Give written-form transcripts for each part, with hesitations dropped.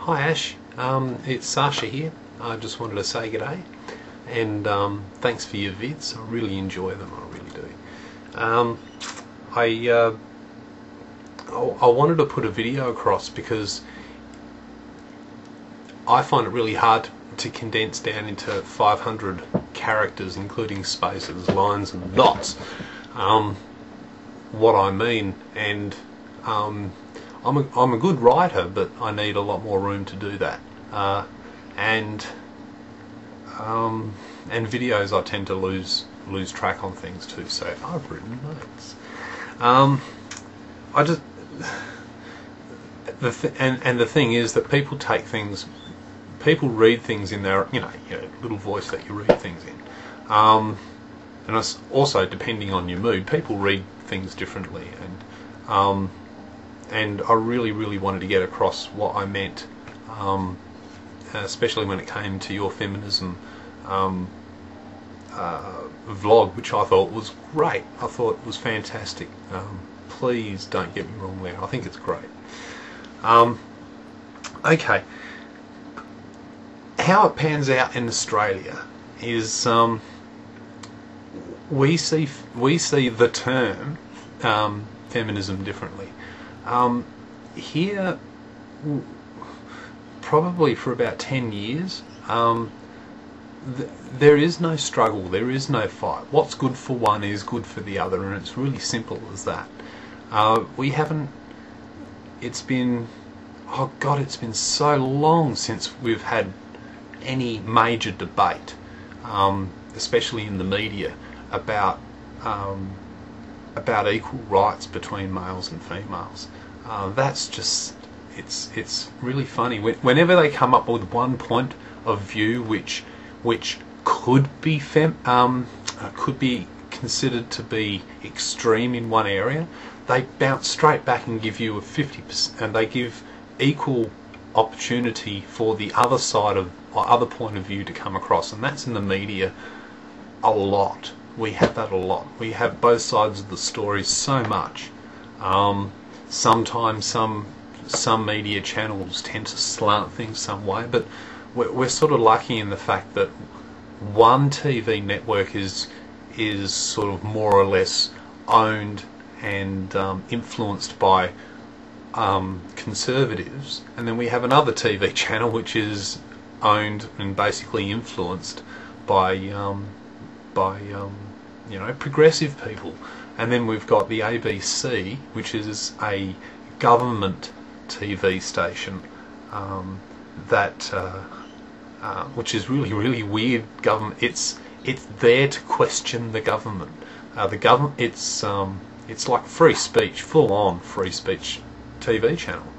Hi Ash, it's Sasha here. I just wanted to say g'day and thanks for your vids. I really enjoy them, I really do. I wanted to put a video across because I find it really hard to condense down into 500 characters, including spaces, lines and dots, what I mean, and I'm a good writer, but I need a lot more room to do that. And videos, I tend to lose track on things too. So I've written notes. The thing is that people read things in their little voice that you read things in. And it's also depending on your mood. People read things differently, and I really wanted to get across what I meant, especially when it came to your feminism vlog, which I thought was great. I thought it was fantastic. Please don't get me wrong there. I think it's great. Okay. How it pans out in Australia is we see the term feminism differently. Here, probably for about 10 years, there is no struggle, there is no fight. What's good for one is good for the other, and it's really simple as that. It's been so long since we've had any major debate, especially in the media, about equal rights between males and females. That's just, it's really funny. Whenever they come up with one point of view which could be considered to be extreme in one area, they bounce straight back and give you a 50%, and they give equal opportunity for the other side of, or other point of view to come across, and that's in the media a lot. We have that a lot. We have both sides of the story so much. Sometimes some media channels tend to slant things some way, but we're sort of lucky in the fact that one TV network is sort of more or less owned and influenced by conservatives, and then we have another TV channel which is owned and basically influenced by progressive people. And then we've got the ABC, which is a government TV station which is really weird. Government. It's there to question the government. It's like free speech, full on free speech TV channel.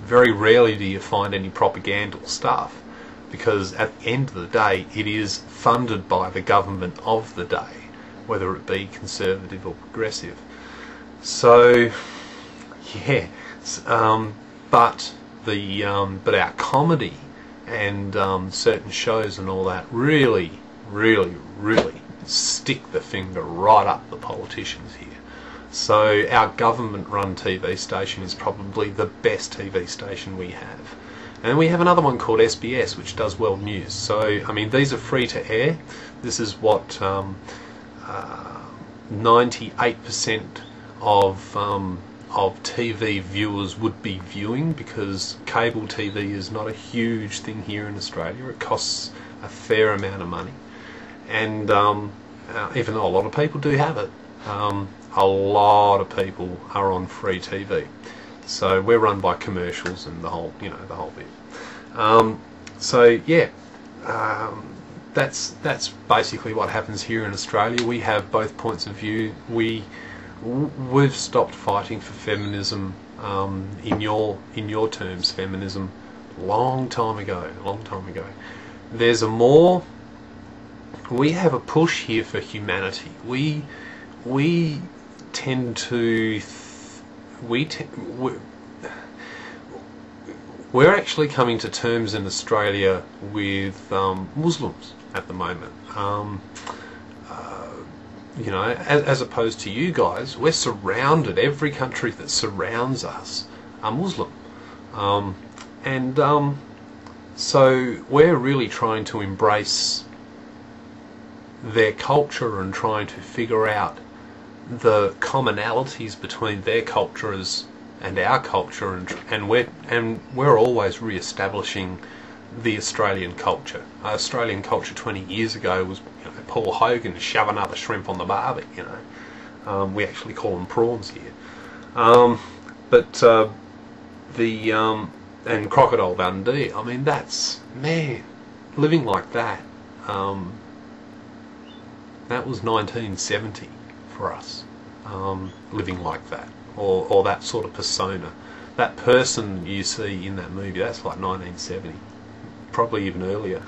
Very rarely do you find any propagandal stuff, because at the end of the day it is funded by the government of the day, whether it be conservative or progressive. So yeah, but our comedy and certain shows and all that really stick the finger right up the politicians here. So our government-run TV station is probably the best TV station we have. And we have another one called SBS, which does world news. So, I mean, these are free to air. This is what 98% of TV viewers would be viewing, because cable TV is not a huge thing here in Australia. It costs a fair amount of money. And even though a lot of people do have it, a lot of people are on free TV. So we're run by commercials and the whole bit. So yeah, that's basically what happens here in Australia. We have both points of view. We've stopped fighting for feminism, in your terms, feminism, long time ago. We have a push here for humanity. We tend to we're actually coming to terms in Australia with Muslims at the moment. As opposed to you guys, we're surrounded. Every country that surrounds us are Muslim. And so we're really trying to embrace their culture and trying to figure out the commonalities between their cultures and our culture, and we're always re-establishing the Australian culture. Australian culture 20 years ago was, Paul Hogan shove another shrimp on the barbie. We actually call them prawns here. And Crocodile Dundee. I mean, that's, man, living like that. That was 1970 for us. Living like that, or that sort of persona. That person you see in that movie, that's like 1970, probably even earlier.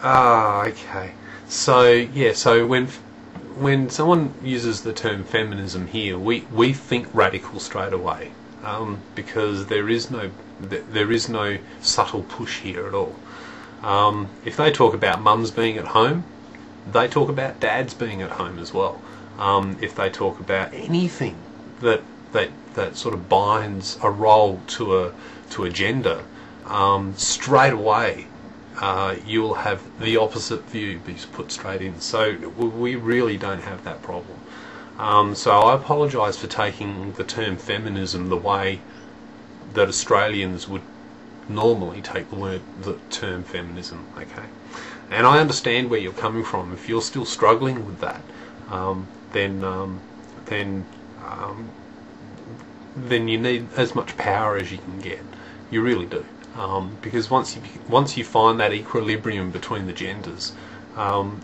Okay. So yeah, so when someone uses the term feminism here, we think radical straight away, because there is no subtle push here at all. If they talk about mums being at home, they talk about dads being at home as well. If they talk about anything that sort of binds a role to a gender, straight away you'll have the opposite view be put straight in. So we really don't have that problem. So I apologise for taking the term feminism the way that Australians would normally take the term feminism. Okay, and I understand where you're coming from. If you're still struggling with that, then you need as much power as you can get. You really do, because once you find that equilibrium between the genders,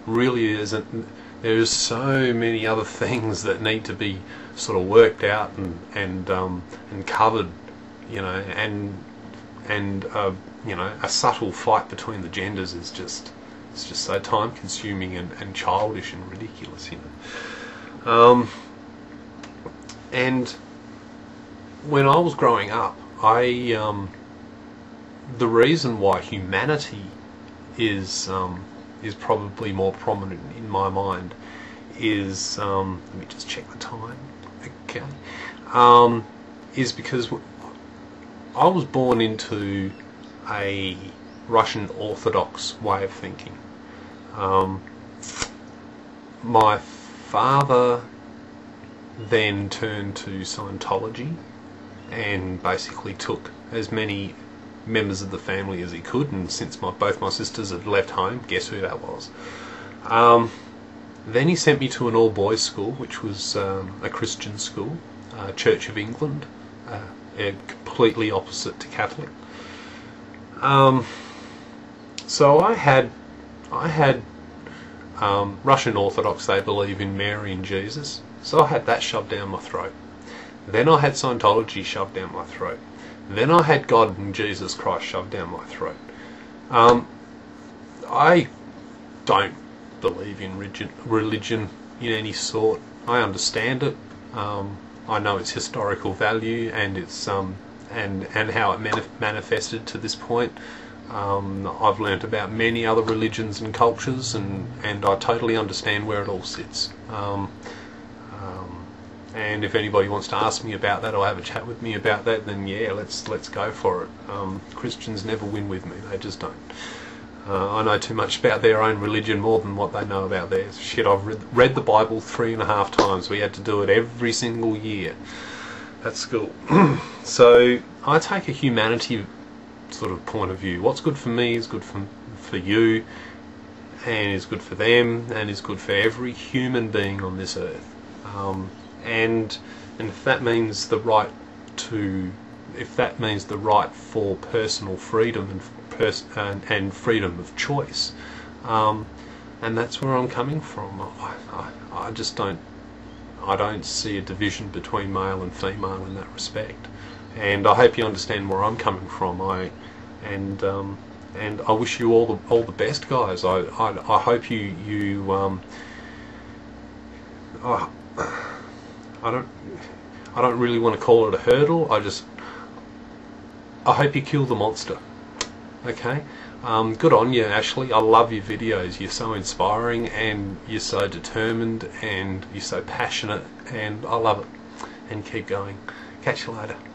really there's so many other things that need to be sort of worked out and covered, and a subtle fight between the genders is just so time consuming and childish and ridiculous, and when I was growing up, the reason why humanity is probably more prominent in my mind is, let me just check the time, okay, is because I was born into a Russian Orthodox way of thinking. My father then turned to Scientology and basically took as many members of the family as he could, and since both my sisters had left home, guess who that was? Then he sent me to an all-boys school, which was a Christian school, Church of England, completely opposite to Catholic. So I had Russian Orthodox, they believe in Mary and Jesus, so I had that shoved down my throat. Then I had Scientology shoved down my throat. Then I had God and Jesus Christ shoved down my throat. I don't believe in religion in any sort. I understand it. I know its historical value and its and how it manifested to this point. I've learnt about many other religions and cultures, and I totally understand where it all sits. And if anybody wants to ask me about that or have a chat with me about that, then yeah, let's go for it. Christians never win with me; they just don't. I know too much about their own religion, more than what they know about theirs. Shit, I've read the Bible 3.5 times. We had to do it every single year at school. So I take a humanity sort of point of view. What's good for me is good for you, and is good for them, and is good for every human being on this earth. And if that means the right for personal freedom and freedom of choice, and that's where I'm coming from. I just don't see a division between male and female in that respect, and I hope you understand where I'm coming from. And I wish you all the best, guys. I hope you I don't really want to call it a hurdle. I hope you kill the monster. Okay? Good on you, Ashley. I love your videos. You're so inspiring, and you're so determined, and you're so passionate, and I love it. And keep going. Catch you later.